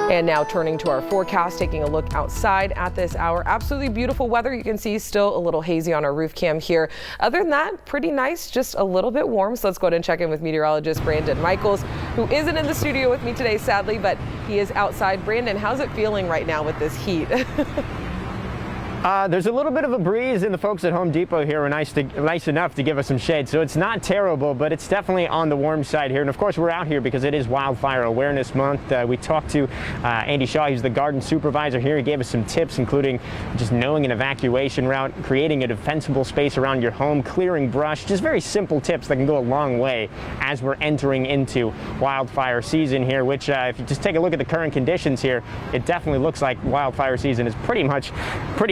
And now turning to our forecast, taking a look outside at this hour. Absolutely beautiful weather. You can see still a little hazy on our roof cam here. Other than that, pretty nice, just a little bit warm. So let's go ahead and check in with meteorologist Brandon Michaels, who isn't in the studio with me today, sadly, but he is outside. Brandon, how's it feeling right now with this heat? There's a little bit of a breeze, and the folks at Home Depot here are nice enough to give us some shade, so it's not terrible, but it's definitely on the warm side here. And of course, we're out here because it is Wildfire Awareness Month. We talked to Andy Shaw. He's the garden supervisor here. He gave us some tips, including just knowing an evacuation route, creating a defensible space around your home, clearing brush, just very simple tips that can go a long way as we're entering into wildfire season here, which if you just take a look at the current conditions here, it definitely looks like wildfire season is pretty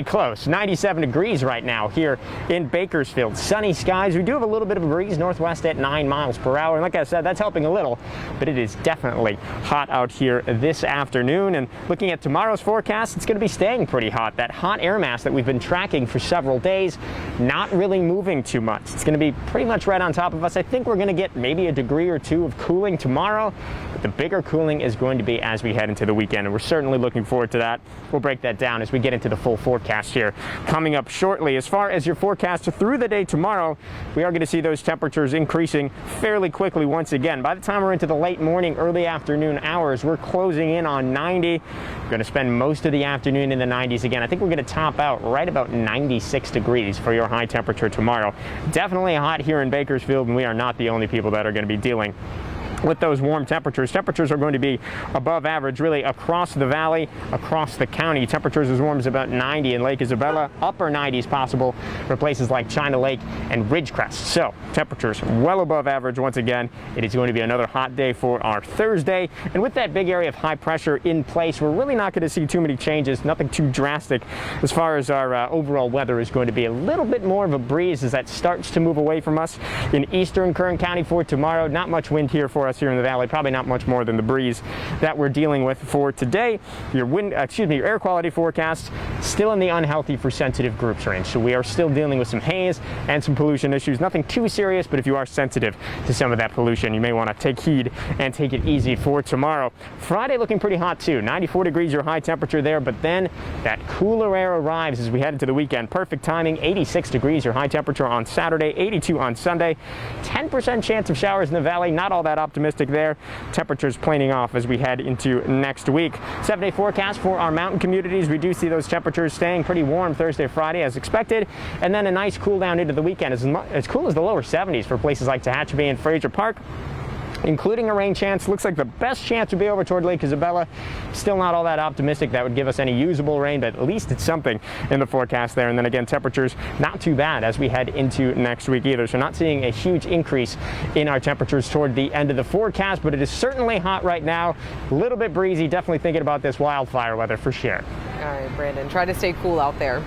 close. 97 degrees right now here in Bakersfield. Sunny skies. We do have a little bit of a breeze northwest at 9 miles per hour. And like I said, that's helping a little, but it is definitely hot out here this afternoon. And looking at tomorrow's forecast, it's going to be staying pretty hot. That hot air mass that we've been tracking for several days, not really moving too much. It's going to be pretty much right on top of us. I think we're going to get maybe a degree or two of cooling tomorrow, but the bigger cooling is going to be as we head into the weekend. And we're certainly looking forward to that. We'll break that down as we get into the full forecast here coming up shortly. As far as your forecast through the day tomorrow, we are going to see those temperatures increasing fairly quickly once again. By the time we're into the late morning, early afternoon hours, we're closing in on 90. We're going to spend most of the afternoon in the 90s again. I think we're going to top out right about 96 degrees for your high temperature tomorrow. Definitely hot here in Bakersfield, and we are not the only people that are going to be dealing with those warm temperatures. Temperatures are going to be above average really across the valley, across the county. Temperatures as warm as about 90 in Lake Isabella, upper 90s possible for places like China Lake and Ridgecrest. So temperatures well above average once again. It is going to be another hot day for our Thursday. And with that big area of high pressure in place, we're really not going to see too many changes, nothing too drastic as far as our overall weather is going to be. A little bit more of a breeze as that starts to move away from us in eastern Kern County for tomorrow. Not much wind here for us here in the valley, probably not much more than the breeze that we're dealing with for today. Your your air quality forecast still in the unhealthy for sensitive groups range. So we are still dealing with some haze and some pollution issues. Nothing too serious, but if you are sensitive to some of that pollution, you may want to take heed and take it easy for tomorrow. Friday looking pretty hot too. 94 degrees your high temperature there, but then that cooler air arrives as we head into the weekend. Perfect timing. 86 degrees your high temperature on Saturday, 82 on Sunday. 10% chance of showers in the valley. Not all that optimistic there. Temperatures planing off as we head into next week. 7-day forecast for our mountain communities. We do see those temperatures staying pretty warm Thursday, Friday as expected, and then a nice cool down into the weekend as cool as the lower 70s for places like Tehachapi and Fraser Park, including a rain chance. Looks like the best chance would be over toward Lake Isabella. Still not all that optimistic that would give us any usable rain, but at least it's something in the forecast there. And then again, temperatures not too bad as we head into next week either. So not seeing a huge increase in our temperatures toward the end of the forecast, but it is certainly hot right now. A little bit breezy. Definitely thinking about this wildfire weather for sure. All right, Brandon, try to stay cool out there.